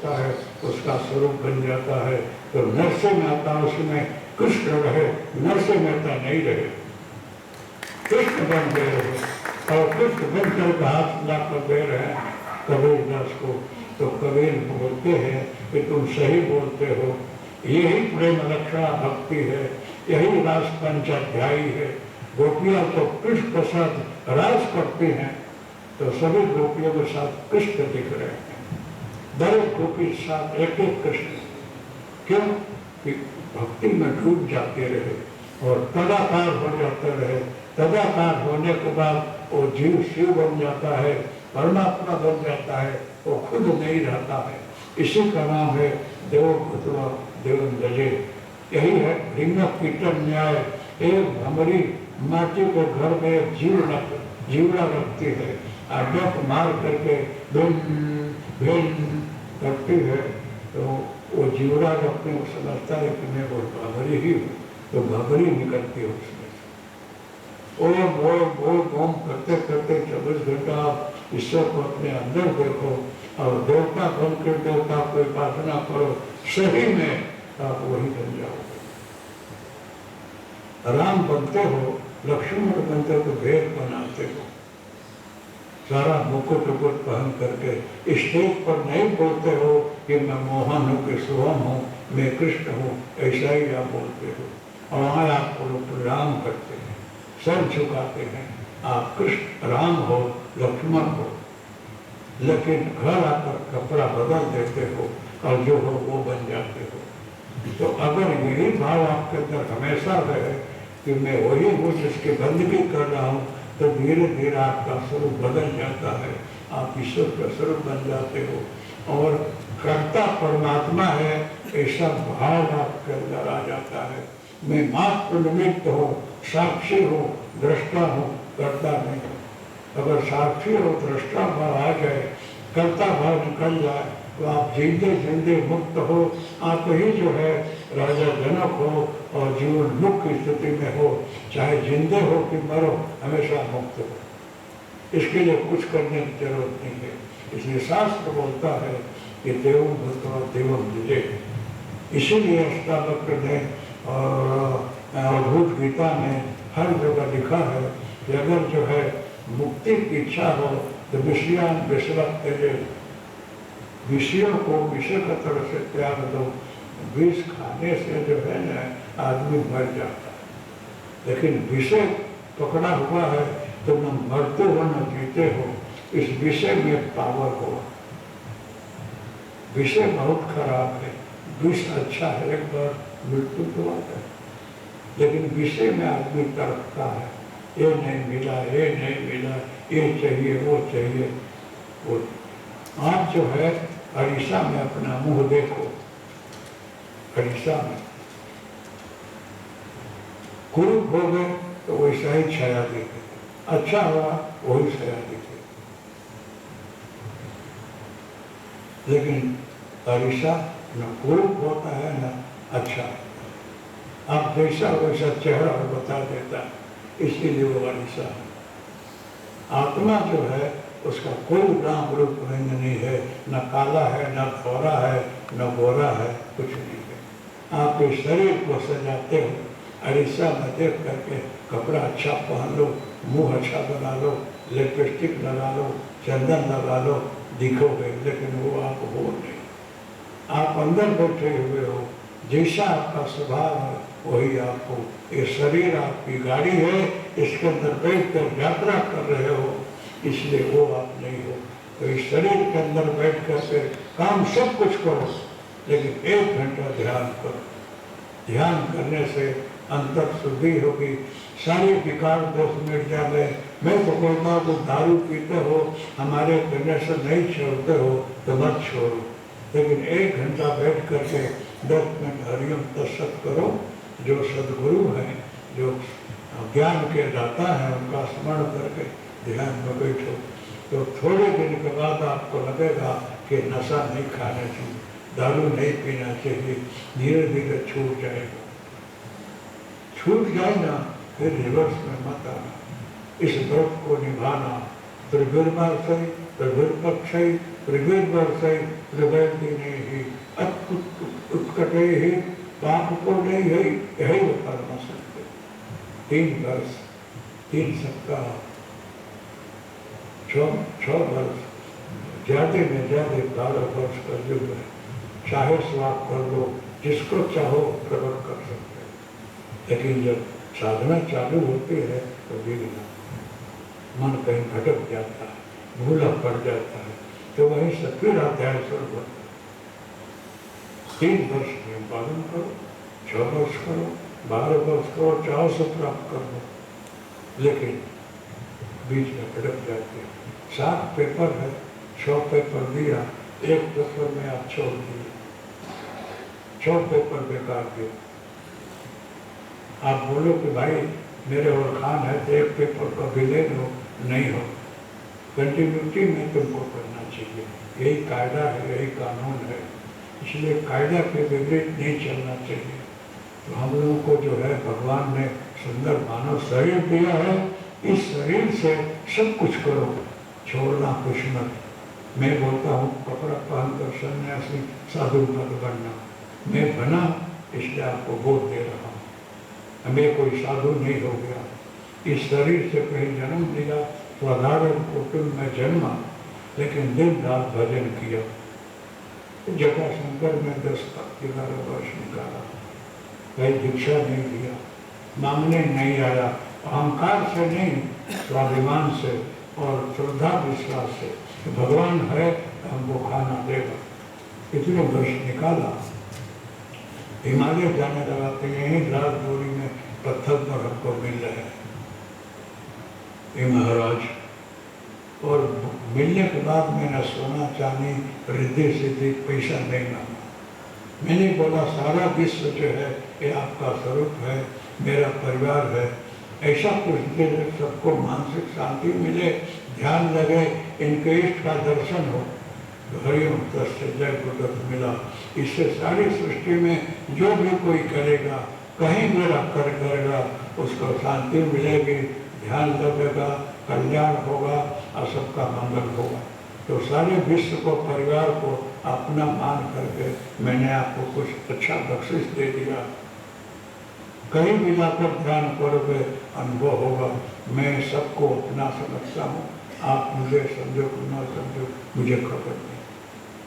है उसका स्वरूप बन जाता है। तो नरसिंह मेहता उसमें कृष्ण रहे, नरसिंह मेहता नहीं रहे, कृष्ण बन गए रहे और कृष्ण बनकर हाथ लाकर दे रहे हैं कबीरदास को। तो कबीर बोलते हैं कि तुम सही बोलते हो, यही प्रेम लक्षणा भक्ति है, यही रास पंचाध्यायी है। गोपियां तो कृष्ण के साथ रास करती हैं, तो सभी गोपियों के साथ कृष्ण दिख रहे हैं, दरेक गोपी के साथ एक एक कृष्ण। क्यों कि भक्ति में डूब जाते रहे और तदाकार हो जाते रहे। तदाकार होने के बाद वो जीव शिव बन जाता है, परमात्मा बन जाता है, वो खुद नहीं रहता है। इसी का नाम है देव भूतवा देव जजे। यही है भृंग कीर्तन न्याय। एक भमरी माटी के घर में एक जीवड़ा रखती है, डक मार करके करती है, तो वो जीवड़ा रखने को समझता है कि मैं वो भमरी ही हूँ, तो भमरी निकलती है उसमें। ओम करते करते 24 घंटा आप ईश्वर को अपने अंदर देखो और देवता बनकर देवता को उपासना करो, सही में आप वही बन जाओगे। राम बनते हो, लक्ष्मण बनते हो, तो भेद बनाते हो, सारा मुकुट उकुट पहन करके स्टेज पर नहीं बोलते हो कि मैं मोहन हूँ कि सोहम हूँ, मैं कृष्ण हूँ, ऐसा ही आप बोलते हो। और वहाँ आपको लोग प्रणाम करते हैं, सर झुकाते हैं, आप कृष्ण राम हो, लक्ष्मण हो, लेकिन घर आकर कपड़ा बदल देते हो और जो हो वो बन जाते हो। तो अगर यही भाव आपके अंदर हमेशा रहे कि मैं वही हूँ जिसकी बंदगी कर रहा हूँ, तो धीरे धीरे आपका स्वरूप बदल जाता है, आप ईश्वर का स्वरूप बन जाते हो और कर्ता परमात्मा है ऐसा भाव आपके अंदर आ जाता है। मैं मात्र निमित्त हूँ, साक्षी हूँ, दृष्टा हूँ, कर्ता नहीं। अगर साक्षी और दृष्टा भाव आ जाए, कर्ता भाव निकल जाए, तो आप जीते जिंदे मुक्त हो। आप ही जो है राजा जनक हो और जीवन मुक्त स्थिति में हो, चाहे जिंदे हो कि मरो, हमेशा मुक्त हो। इसके लिए कुछ करने की जरूरत नहीं है। इसलिए शास्त्र बोलता है कि देवं भूत्वा देवं जजे। इसीलिए अष्टावक्र ने और अद्भुत गीता में हर जगह लिखा है कि अगर जो है मुक्ति की इच्छा हो तो विषयान विषवत तेजे, विषयों को विषय की तरह से त्याग दो। विष खाने से जो है ना आदमी मर जाता है, लेकिन विषय पकड़ा हुआ है तो न मरते हो न जीते हो। इस विषय में पावर हो। विषय बहुत खराब है, विष अच्छा है, एक बार मृत्यु तो आता है, लेकिन विषय में आदमी तड़पता है, ये नहीं मिला, ये नहीं मिला, ये चाहिए, वो चाहिए। वो आप जो है अरीसा में अपना मुंह देखो, अरीसा में कुरूप हो गए तो वैसा ही छाया दिखे, अच्छा हुआ वही छाया दिखे। लेकिन अरीसा न कुरूप होता है न अच्छा, आप जैसा वैसा चेहरा बता देता है, इसीलिए वो अरीसा है। आत्मा जो है उसका कोई नाम रूप रंग नहीं है, न काला है, न थोड़ा है, न गोरा है, कुछ नहीं है। आप इस शरीर को सजाते हो, अरीसा में देख करके कपड़ा अच्छा पहन लो, मुंह अच्छा बना लो, लिपस्टिक लगा लो, चंदन लगा लो, दिखोगे, लेकिन वो आप हो नहीं। आप अंदर बैठे हुए हो, जैसा आपका स्वभाव है वही आप हो। ये शरीर आपकी गाड़ी है, इसके अंदर बैठ कर यात्रा कर रहे हो, इसलिए वो आप नहीं हो। तो इस शरीर के अंदर बैठ कर काम सब कुछ करो, लेकिन 1 घंटा ध्यान करो। ध्यान करने से अंतर शुद्धि होगी, सारे विकार दोष मिट जाए। मैं तो कहता हूँ तो दारू पीते हो, हमारे कहने से नहीं छोड़ते हो तो मत छोड़ो, लेकिन 1 घंटा बैठ करके 10 मिनट हरिओम तत्सत करो। जो सदगुरु हैं, जो ज्ञान के दाता हैं, उनका स्मरण करके ध्यान में बैठो, तो थोड़े दिन के बाद आपको लगेगा कि नशा नहीं खाना चाहिए, दारू नहीं पीना चाहिए, धीरे धीरे छूट जाएगा। छूट जाए ना फिर रिवर्स में मत आना, इस व्रत को निभाना, त्रिविरमा से प्रभुर्पक्षै प्रभुर्वर्षै प्रभुर्दिनैहि उत्कटैहि पापपूर्णैहि यही परम सत्य। 3 वर्ष 3 सप्ताह 6 वर्ष ज्यादा में ज्यादा 12 वर्ष का युग है। चाहे स्वाप कर लो, जिसको चाहो प्रकट कर सकते हैं, लेकिन जब साधना चालू होती है तो विघ्न, मन कहीं भटक जाता है, भूला पड़ जाता है, तो वही से फिर अध्याय शुरू होता है। 3 वर्ष में पालन करो, 6 वर्ष करो, 12 वर्ष करो, चाहो से प्राप्त कर लो, लेकिन बीच में भटक जाते हैं। 7 पेपर है, 6 पेपर दिया, 1 पेपर में आप छोड़ दिए, 6 पेपर बेकार दिए। आप बोलो कि भाई मेरे और खान है तो 1 पेपर का भी ले लो, नहीं हो, कंटिन्यूटी में तुमको करना चाहिए। यही कायदा है, यही कानून है, इसलिए कायदा के विपरीत नहीं चलना चाहिए। तो हम लोगों को जो है भगवान ने सुंदर मानव शरीर दिया है, इस शरीर से सब कुछ करो, छोड़ना कुछ मत। मैं बोलता हूँ कपड़ा पहनकर सन्यासी साधु मत बनना, मैं बना इसलिए आपको बोध दे रहा हूँ। मैं कोई साधु नहीं हो गया, इस शरीर से कहीं जन्म लिया, साधारण कुटुंब में जन्मा, लेकिन दिन रात भजन किया। जटा शंकर में 10-11 वर्ष निकाला, कहीं भिक्षा नहीं दिया, मांगने नहीं आया, अहंकार से नहीं, स्वाभिमान से और श्रद्धा विश्वास से, भगवान है हमको खाना देगा। इतने वर्ष निकाला, हिमालय जाने लगा तो यही रात दूरी में पत्थर पर हमको मिल रहे हैं ये महाराज। और मिलने के बाद मैंने सोना चांदी रिद्धि सिद्धि पैसा नहीं मांगा। मैंने बोला सारा विश्व जो है ये आपका स्वरूप है, मेरा परिवार है, ऐसा कुछ दे सबको मानसिक शांति मिले, ध्यान लगे, इनके इष्ट का दर्शन हो, हरिओम तस्य जय गुरुदत्त मिला। इससे सारी सृष्टि में जो भी कोई करेगा, कहीं मेरा कर करेगा, उसको शांति मिलेगी, ध्यान लगेगा, कल्याण होगा और सबका मंगल होगा। तो सारे विश्व को, परिवार को अपना मान करके मैंने आपको कुछ अच्छा बख्शिश दे दिया। कहीं भी जाकर ध्यान करोगे अनुभव होगा। मैं सबको अपना समझता हूँ, आप मुझे समझो कि न समझो मुझे खबर नहीं।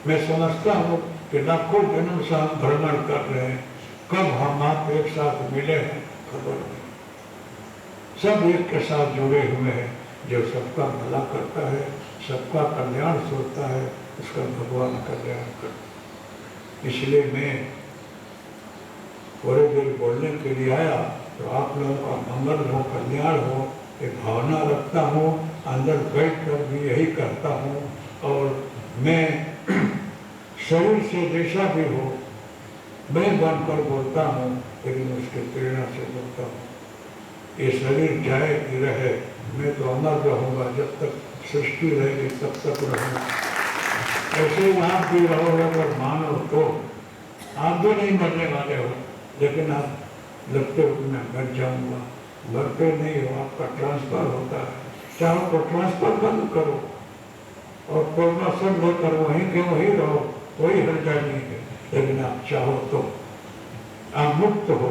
मैं समझता हूँ कि लाखों जन्म से हम भ्रमण कर रहे हैं, कब हम आप एक साथ मिले हैं खबर नहीं। सब एक के साथ जुड़े हुए हैं, जो सबका भला करता है, सबका कल्याण सोचता है, उसका भगवान कल्याण करता। इसलिए मैं थोड़ी देर बोलने के लिए आया, तो आप लोगों का मंगल हो, कल्याण हो, एक भावना रखता हूँ, अंदर बैठ कर भी यही करता हूँ। और मैं शरीर से जैसा भी हो, मैं बनकर बोलता हूँ, लेकिन उसके प्रेरणा से बोलता हूँ। ये शरीर जाए कि रहे, मैं तो अमर रहूँगा, जब तक सृष्टि रहेगी तब तक रहूँगा। ऐसे ही आप भी रहोगे, अगर मानो तो आप भी नहीं मरने वाले हो, लेकिन आप लगते हो कि मैं मर जाऊँगा, मरते नहीं हो, आपका ट्रांसफर होता है। चाहो तो ट्रांसफर बंद करो और परमासन लेकर वहीं के वहीं रहो, कोई हर्जा नहीं है। लेकिन आप चाहो तो आप मुक्त हो,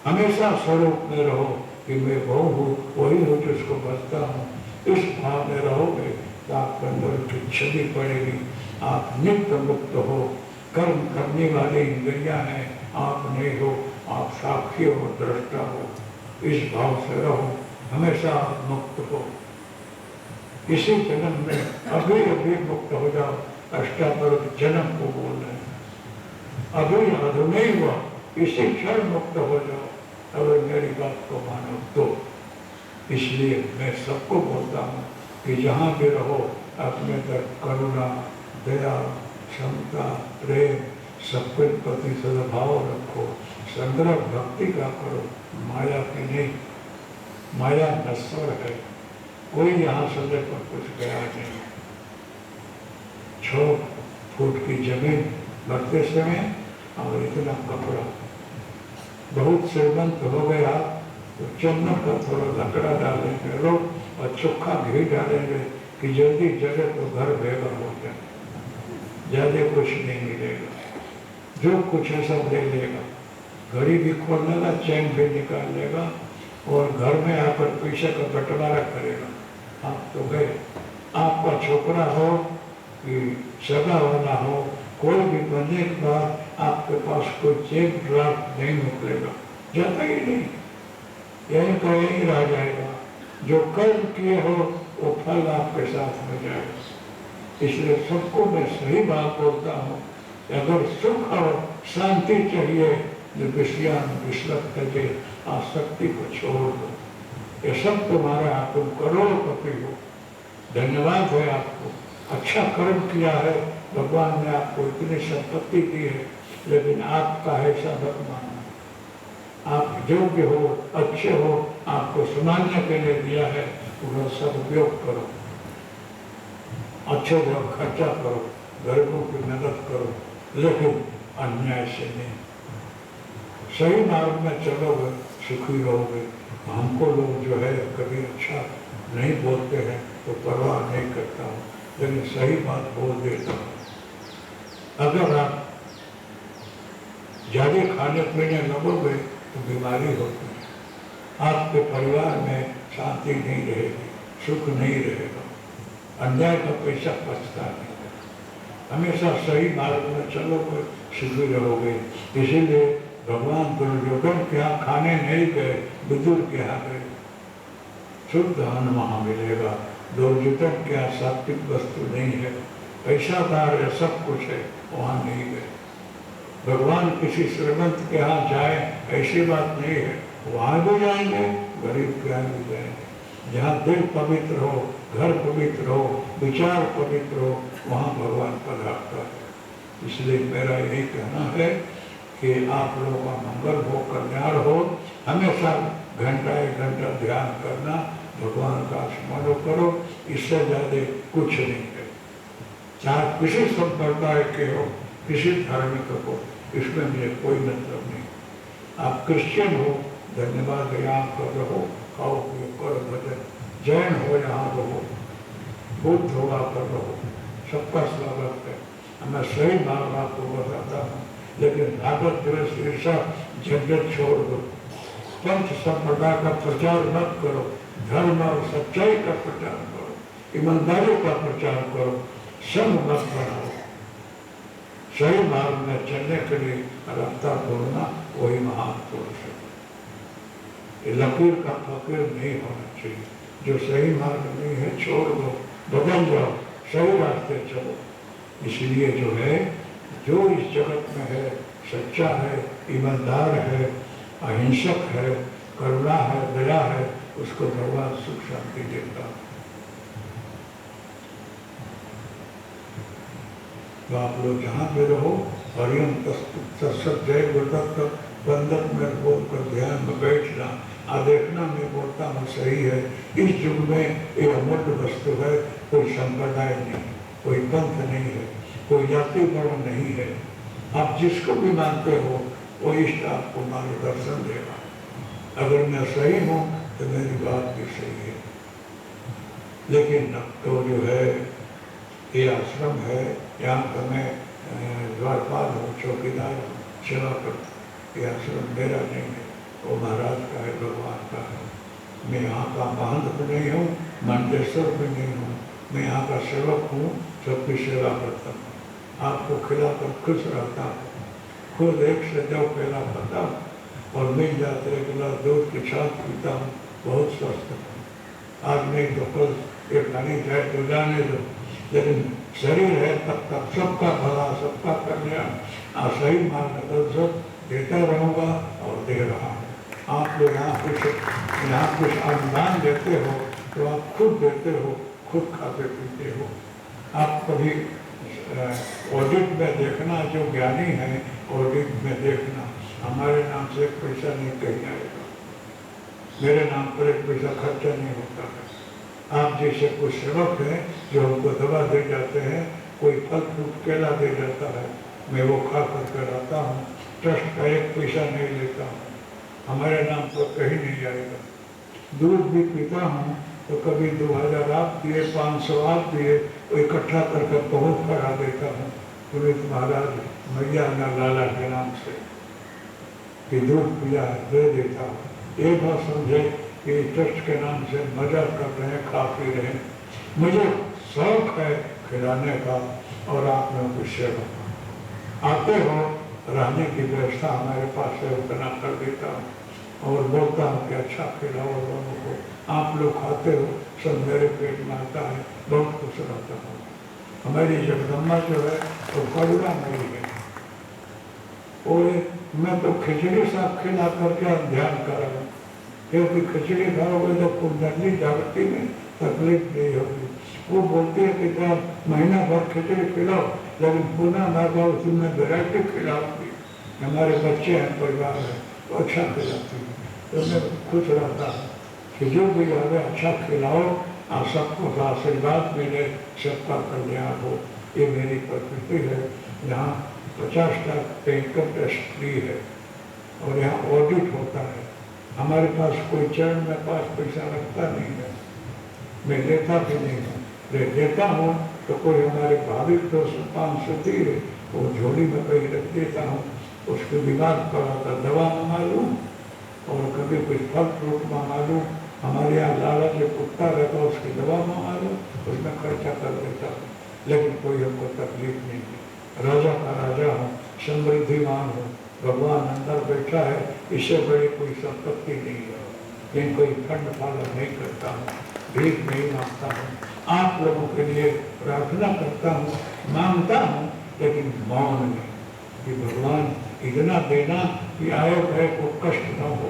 हमेशा स्वरूप में रहो कि मैं वो हूँ, वही हूँ जिसको बचता हूँ। इस भाव में रहोगे तो आपके अंदर की छवि पड़ेगी, आप नित्य मुक्त हो। कर्म करने वाले इंद्रियां हैं, आप नहीं हो, आप साक्षी हो, दृष्टा हो। इस भाव से रहो, हमेशा मुक्त हो। इसी जन्म में अभी अभी मुक्त हो जाओ। अष्टावर जन्म को बोल रहे हैं, अभी अधुमेय हुआ, इसी क्षण मुक्त हो जाओ, अगर मेरी बात को मानो तो। इसलिए मैं सबको बोलता हूँ कि जहाँ भी रहो अपने अंदर करुणा, दया, क्षमता, प्रेम, सबके प्रति सद्भाव रखो, संग्रह भक्ति का करो, माया की नहीं। माया नश्वर है, कोई यहाँ समय पर कुछ गया नहीं। 6 फुट की जमीन भरते समय और इतना कपड़ा, बहुत श्रीमंत हो गया तो चंदन का थोड़ा लकड़ा डालेंगे लोग और चोखा घी डालेंगे, कि जल्दी जगे तो घर भेगा हो जाए, ज़्यादा कुछ नहीं मिलेगा, जो कुछ है सब ले लेगा, घड़ी भी खोल लेगा, चैन भी निकाल लेगा और घर में आकर पैसे का बंटवारा करेगा। आप तो गए। आपका छोकरा हो कि सगा वाला हो, कोई भी बनने के बाद आपके पास कोई चेक ड्राफ्ट नहीं निकलेगा, जाता ही नहीं, यही का यही रह जाएगा। जो कर्म किए हो वो फल आपके साथ हो जाएगा। इसलिए सबको मैं सही बात बोलता हूँ, अगर सुख और शांति चाहिए तो विषयान विश्लप तजे, आसक्ति को छोड़ दो, ये सब तुम्हारा, तुम करोड़पति हो, धन्यवाद है आपको, अच्छा कर्म किया है, भगवान ने आपको इतनी संपत्ति दी है, लेकिन आपका ऐसा मत मानना। आप योग्य हो, अच्छे हो, आपको संभालने के लिए दिया है, उसका सदुपयोग करो, अच्छे जगह खर्चा करो, गरीबों की मदद करो, लेकिन अन्याय से नहीं। सही मार्ग में चलोगे, सुखी रहोगे। हमको लोग जो है कभी अच्छा नहीं बोलते हैं तो परवाह नहीं करता हूँ, लेकिन सही बात बोल देता हूँ। अगर आप ज़्यादा खाने पीने लगोगे तो बीमारी होती है, आपके परिवार में शांति नहीं रहेगी, सुख नहीं रहेगा, अन्याय का पैसा पचता नहीं है। हमेशा सही मार्ग में चलोगे, सुखी रहोगे। इसीलिए भगवान दुर्योधन के यहाँ खाने नहीं गए, विदुर के यहाँ गए, शुद्ध अन्न वहाँ मिलेगा। दुर्योधन के यहाँ सात्विक वस्तु नहीं है, पैसादार है, सब कुछ है, वहाँ नहीं गए। भगवान किसी श्रीमंत के यहाँ जाए ऐसी बात नहीं है, वहाँ भी जाएंगे, गरीब के यहाँ भी जाएंगे। जहाँ दिल पवित्र हो, घर पवित्र हो, विचार पवित्र हो, वहाँ भगवान पधारता है। इसलिए मेरा यही कहना है कि आप लोगों का मंगल हो, कल्याण हो, हमेशा घंटा एक घंटा ध्यान करना, भगवान का स्मरण करो, इससे ज़्यादा कुछ नहीं है। चाहे किसी संप्रदाय के हो, किसी धार्मिक हो, इसमें मुझे कोई मतलब नहीं। आप क्रिश्चियन हो, धन्यवाद, यहाँ पर रहो, खाओ पियो करो भजन, जैन हो यहाँ रहो, बुद्ध हो वहाँ पर रहो, सबका स्वागत है। मैं सही मार्ग आपको बताता हूँ, लेकिन भागवत दिवस ईर्षा झंझट छोड़ दो, पंच संप्रदाय का प्रचार मत करो, धर्म और सच्चाई का प्रचार करो, ईमानदारी का प्रचार करो, संग मत बनाओ। सही मार्ग में चलने के लिए रास्ता ढूंढना, वही महान पुरुष है। ये लकीर का फकीर नहीं होना चाहिए। जो सही मार्ग नहीं है छोड़ दो, बदल जाओ, सही रास्ते चलो। इसलिए जो है, जो इस जगत में है, सच्चा है, ईमानदार है, अहिंसक है, करुणा है, दया है, उसको भगवान सुख शांति देता है। तो आप लोग जहाँ पे रहो, हरिओम तत्सत जय गुरुदत्त बंधक में बोल कर ध्यान में बैठना। देखना मैं बोलता हूँ सही है, इस युग में ये अमूल्य वस्तु है, कोई संप्रदाय नहीं, कोई पंथ नहीं है, कोई जाति वर्ण नहीं है। आप जिसको भी मानते हो वो इष्ट आपको मार्गदर्शन देगा। अगर मैं सही हूँ तो मेरी बात भी सही है। लेकिन तो जो है ये आश्रम है, यहाँ पर मैं द्वारपाल हूँ, चौकीदार हूँ, सेवा करता। ये आश्रम मेरा नहीं है, वो महाराज का है, भगवान का है। मैं यहाँ का महंत भी नहीं हूँ, मंडेश्वर भी नहीं हूँ, मैं यहाँ का सेवक हूँ, सबकी सेवा करता हूँ, आपको खिलाकर खुश रहता हूँ। खुद एक से दो पहला खाता हूँ और मिल जाते एक गिलास दूध की छाछ पीता हूँ, बहुत स्वस्थ हूँ। आज नहीं तो कल एक घड़ी जाए तो जाने दो, लेकिन शरीर है तब तक सबका भला, सबका कल्याण, सही मार्गदर्शन देता रहूँगा और दे रहा हूँ। आप लोग यहाँ कुछ अनुदान देते हो तो आप खुद देते हो, खुद खाते पीते हो। आप कभी ऑडिट में देखना, जो ज्ञानी है ऑडिट में देखना, हमारे नाम से एक पैसा नहीं कहीं आएगा, मेरे नाम पर एक पैसा खर्चा नहीं होता है। आप जैसे कुछ सेवक हैं जो हमको दवा दे जाते हैं, कोई फल फ्रूट केला दे जाता है, मैं वो खा कर आता हूँ, ट्रस्ट का एक पैसा नहीं लेता हूँ, हमारे नाम पर कहीं नहीं आएगा। दूध भी पीता हूँ तो कभी 2000 आप दिए, 500 आप दिए, तो इकट्ठा करके बहुत करा देता हूँ पुनीत महाराज मैया ना लाला के नाम से कि दूध पिया दे देता हूँ। ये ना समझे कि ट्रस्ट के नाम से मजा कर रहे हैं, खा पी रहे हैं। मुझे शौक है खिलाने का और आप लोगों की सेवा का। आते हो, रहने की व्यवस्था हमारे पास है, उतना कर देता हूँ और बोलता हूँ कि अच्छा खिलाओ लोगों को। आप लोग खाते हो, सब मेरे पेट में आता है, बहुत खुश रहता हूँ। हमारी जगदम्बा जो है वो करुणा नहीं है। वो मैं तो खिचड़ी साग खिला करके ध्यान कर रहा हूँ, क्योंकि खिचड़ी खाओगे तो कुंडली जागृति में तकलीफ नहीं होगी। वो बोलती है कि जब महीना भर खिचड़ी खिलाओ, लेकिन पुनः भागा उसमें वैरायटी खिलाऊंगी। हमारे बच्चे हैं, परिवार है, तो अच्छा खिलाती है, तो मैं खुश रहता हूँ कि जो भी आगे अच्छा खिलाओ और सबको आशीर्वाद मिले, सबका कल्याण हो। ये मेरी प्रकृति है। यहाँ 50% इनकम टैक्स फ्री है और यहाँ ऑडिट होता है। हमारे पास कोई चरण में पास पैसा लगता नहीं है, मैं लेता भी नहीं हूँ। देता हूँ तो कोई हमारे भाविक 200-500 दिए, वो झोली में कहीं रख देता हूँ। उसके बीमार पड़ा था, दवा मंगा लूँ और कभी कुछ फल फ्रूट मंगा लूँ। हमारे यहाँ लाला जो कुत्ता रहता है, उसकी दवा मंगा लूँ, उसमें खर्चा कर देता हूँ, लेकिन कोई हमको तकलीफ नहीं है। राजा का राजा हूँ, समृद्धिमान हूँ, भगवान अंदर बैठा है, इससे बड़ी कोई संपत्ति नहीं है। लेकिन कोई खंड पालन नहीं करता हूँ, भीख नहीं मांगता हूँ, आप लोगों के लिए प्रार्थना करता हूँ, मांगता हूँ, लेकिन मौन में कि भगवान इतना देना कि आए गए को कष्ट न हो।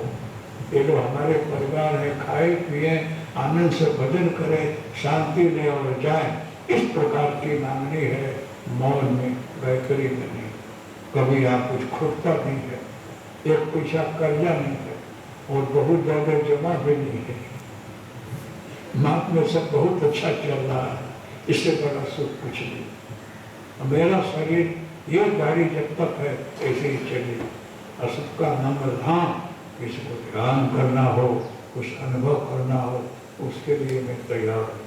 ये लोग हमारे परिवार है, खाए पिए आनंद से भजन करें, शांति ले और जाए, इस प्रकार की मांगनी है। मौन में, बैकरी में नहीं। कभी आप कुछ खोता नहीं है, एक पैसा कर्जा नहीं है और बहुत ज्यादा जमा भी नहीं है। माप में सब बहुत अच्छा चल रहा है, इससे बड़ा सुख कुछ नहीं। मेरा शरीर, ये गाड़ी जब तक है ऐसे ही चली। और सबका नंबर, हाँ किसी को ध्यान करना हो, कुछ अनुभव करना हो, उसके लिए मैं तैयार हूँ।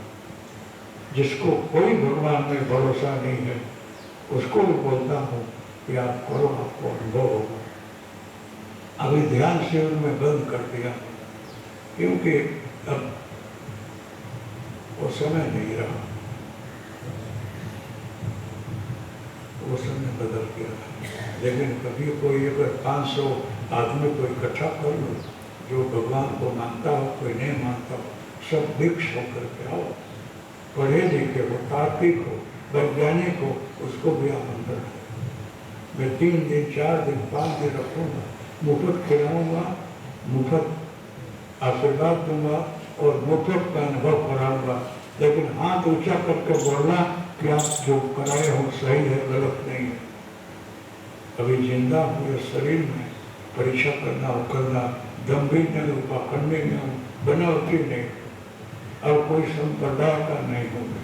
जिसको कोई भगवान में भरोसा नहीं है, उसको भी बोलता हूँ कि आप करो, आपको अनुभव होगा। अभी ध्यान से उनमें बंद कर दिया, क्योंकि अब वो समय नहीं रहा, वो समय बदल गया। लेकिन कभी कोई अगर 500 आदमी को इकट्ठा कर लो, जो भगवान को मानता हो, कोई नहीं मानता हो, सब भिक्ष होकर के आओ। पढ़े लिखे हो, तार्किक हो, वैज्ञानिक हो, उसको भी आमंत्रण है। मैं 3 दिन, 4 दिन, 5 दिन रखूँगा, मुफ्त खिलाऊँगा, मुफ्त आशीर्वाद दूंगा और मुफ्त का अनुभव कराऊंगा। लेकिन हाथ ऊंचा करके बोलना कि आप जो कराए हो सही है, गलत नहीं है। अभी जिंदा हुए शरीर में परीक्षा करना हो, करना, दम भी नहीं हो, पाखंड नहीं हो, बनावटी नहीं हो, और कोई संप्रदाय का नहीं होगा।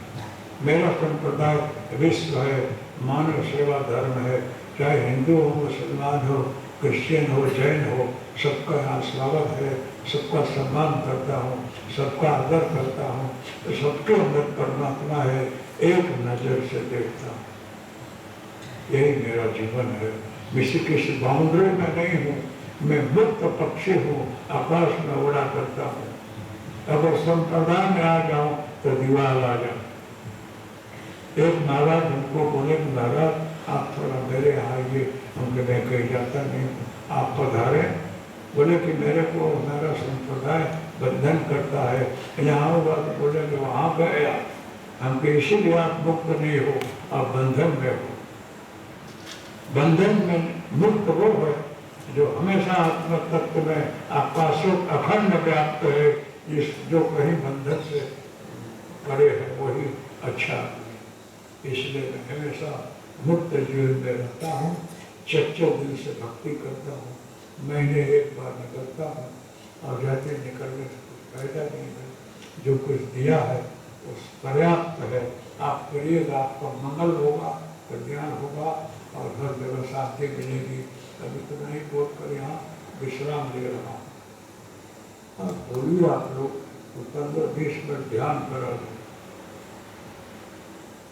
मेरा संप्रदाय विश्व है, मानव सेवा धर्म है। चाहे हिंदू हो, मुसलमान हो, क्रिश्चियन हो, जैन हो, सबका यहाँ स्वागत है, सबका सम्मान करता हूँ, सबका आदर करता हूँ। तो सबके अंदर परमात्मा है, एक नजर से देखता हूँ। यही मेरा जीवन है। किसी बाउंड्री में नहीं हूँ, मैं मुक्त पक्षी हूँ, आकाश में उड़ा करता हूँ। अगर संप्रदाय में आ जाऊँ तो दीवार आ जाए। एक महाराज हमको बोले कि महाराज आप थोड़ा मेरे यहाँ आइए, क्योंकि मैं कहीं जाता नहीं हूँ, आप पधारे। बोले कि मेरे को हमारा संप्रदाय बंधन करता है, यहाँ होगा। तो बोले कि वहाँ गए हमको, इसीलिए आप मुक्त नहीं हो, आप बंधन में हो। बंधन में मुक्त वो है जो हमेशा आत्म तत्व में आकाशों अखंड व्याप्त है, जिस जो कहीं बंधन से परे है वही अच्छा। इसलिए मैं हमेशा मुक्त जीवन में रहता हूँ, सच्चे दिल से भक्ति करता हूँ। महीने एक बार निकलता हूँ और जाते निकलने से कुछ फायदा नहीं है। जो कुछ दिया है उस पर्याप्त है। आप करिएगा, आपका मंगल होगा, कल्याण होगा और हर जगह शांति मिलेगी। अभी तो नहीं बोल कर यहाँ विश्राम ले रहा हूँ। बोलिए आप लोग। तो 15-20 मिनट ध्यान करा लो।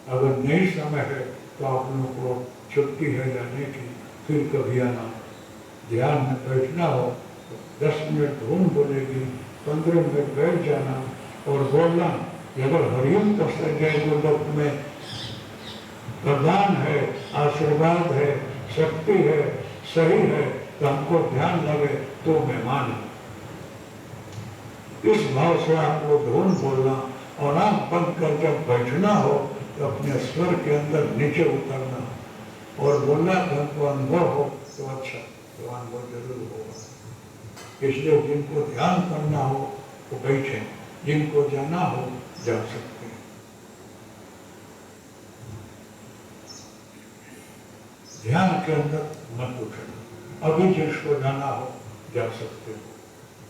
अगर नहीं समय है तो आप लोगों को छुट्टी है जाने की, फिर कभी आना। ध्यान में बैठना हो तो 10 मिनट धुन बोलेगी, 15 मिनट बैठ जाना और बोलना कि अगर हरिओम का संजय गोलोक में वरदान है, आशीर्वाद है, शक्ति है, सही है, तो हमको ध्यान लगे तो मैं मानूं। इस भाव से आप लोग धुन बोलना और आंख बंद कर जब बैठना हो तो अपने स्वर के अंदर नीचे उतरना और बोलना कि हमको अनुभव हो तो अच्छा, तो अनुभव जरूर होगा। इसलिए जिनको ध्यान करना हो तो बैठे, जिनको जाना हो जा सकते हैं। ध्यान के अंदर मत उठना, अभी जिसको जाना हो जा सकते हो।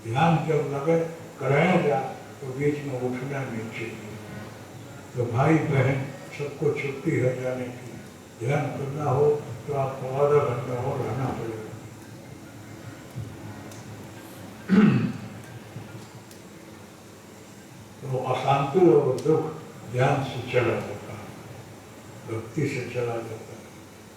ध्यान जब लगे कराया जा तो बीच में उठना नहीं चाहिए। तो भाई बहन सबको छुट्टी है जाने की, ध्यान करना हो तो आपको आधा घंटा और रहना पड़ेगा। तो अशांति और दुख ध्यान से चला जाता है, भक्ति से चला जाता है।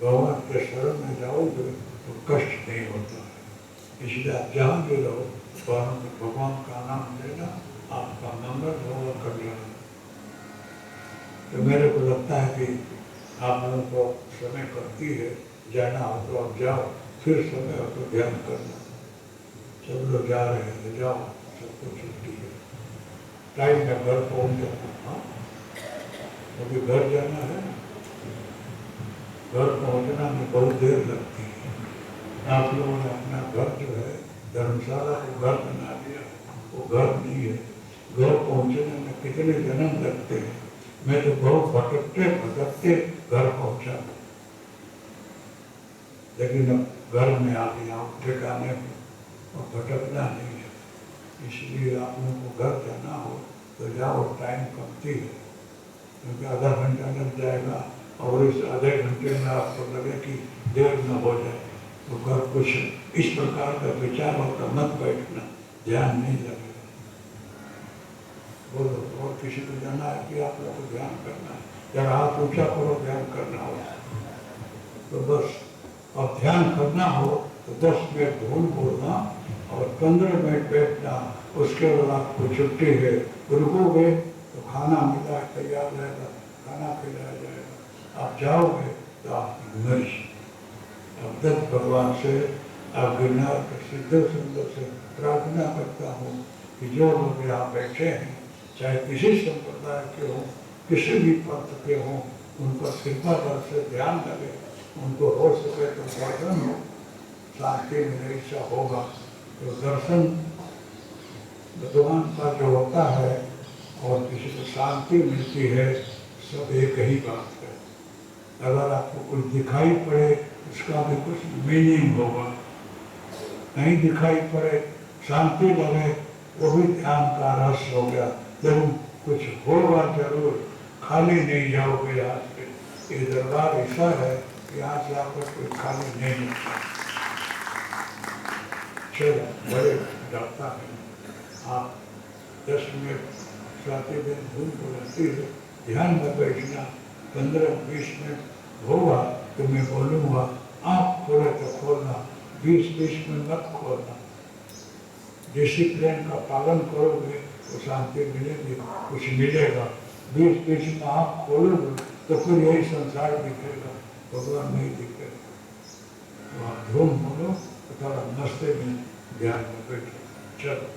भगवान के शरण में जाओगे तो कष्ट नहीं होता है। इसलिए आप जहाँ भी रहो भगवान का नाम लेना, आपका मंगल होगा, कल्याण। तो मेरे को लगता है कि आप लोगों को समय करती है, जाना हो तो आप जाओ, फिर समय हो तो ध्यान करना। सब लोग जा रहे हैं तो जाओ, सबको छुट्टी है। टाइम में घर पहुँच जाना। हाँ, अभी घर जाना है, घर पहुँचना में बहुत देर लगती है। आप लोगों ने अपना घर जो है धर्मशाला को घर बना दिया, वो घर नहीं है। घर पहुँचने में कितने जन्म लगते हैं। मैं तो बहुत भटकते भटकते घर पहुँचा, लेकिन अब घर में आ गया ठिकाने में और भटकना नहीं है। इसलिए आप लोगों को घर जाना हो तो जाओ, टाइम कमती है, क्योंकि आधा घंटा लग जाएगा और इस आधे घंटे में आपको लगे कि देर न हो जाए तो घर कुछ इस प्रकार का विचार होता, मत बैठना, ध्यान नहीं लगेगा। बोलो, और किसी को जाना है कि आप लोग को ध्यान करना है, जरा हाथ ऊंचा करो, ध्यान करना हो तो बस। और ध्यान करना हो तो 10 मिनट धुन बोलना और 15 मिनट बैठना। उसके बाद आपको छुट्टी है, रुकोगे तो खाना मिला तैयार रहेगा, खाना खिलाया जाएगा। आप जाओगे तो आपकी मर्जी। अब तक भगवान से आप गिरनार के सिद्धो सुंदर से प्रार्थना करता हूँ कि जो लोग यहाँ बैठे हैं, चाहे किसी संप्रदाय के हों, किसी भी पंथ के हों, उनका कृपा बल से ध्यान लगे, उनको हो सके तो दर्शन हो, शांति में ऐसा होगा। तो दर्शन भगवान का जो होता है और किसी को शांति मिलती है, सब एक ही बात है। अगर आपको कुछ दिखाई पड़े उसका भी कुछ मीनिंग होगा, नहीं दिखाई पड़े शांति लगे, वो भी ध्यान का रस हो गया। लेकिन कुछ होगा जरूर, खाली नहीं जाओगे यहाँ से। ये दरबार ऐसा है कि यहाँ से आकर कोई खाली नहीं जाता। चलो, बड़े जाता है। आप 10 मिनट स्वाति दिन धूम बोलती है, ध्यान में बैठना। 15-20 मिनट होगा तो मैं बोलूँगा, आँख खोले तो खोलना, 20-20 मिनट मत खोलना। डिसिप्लिन का पालन करोगे तो शांति मिलेगी, कुछ मिलेगा। 20-20 में आँख खोलोगे तो फिर यही संसार दिखेगा, भगवान नहीं दिखेगा। तो आप धूम बोलो तो थोड़ा नस्ते में ध्यान में बैठो। चलो।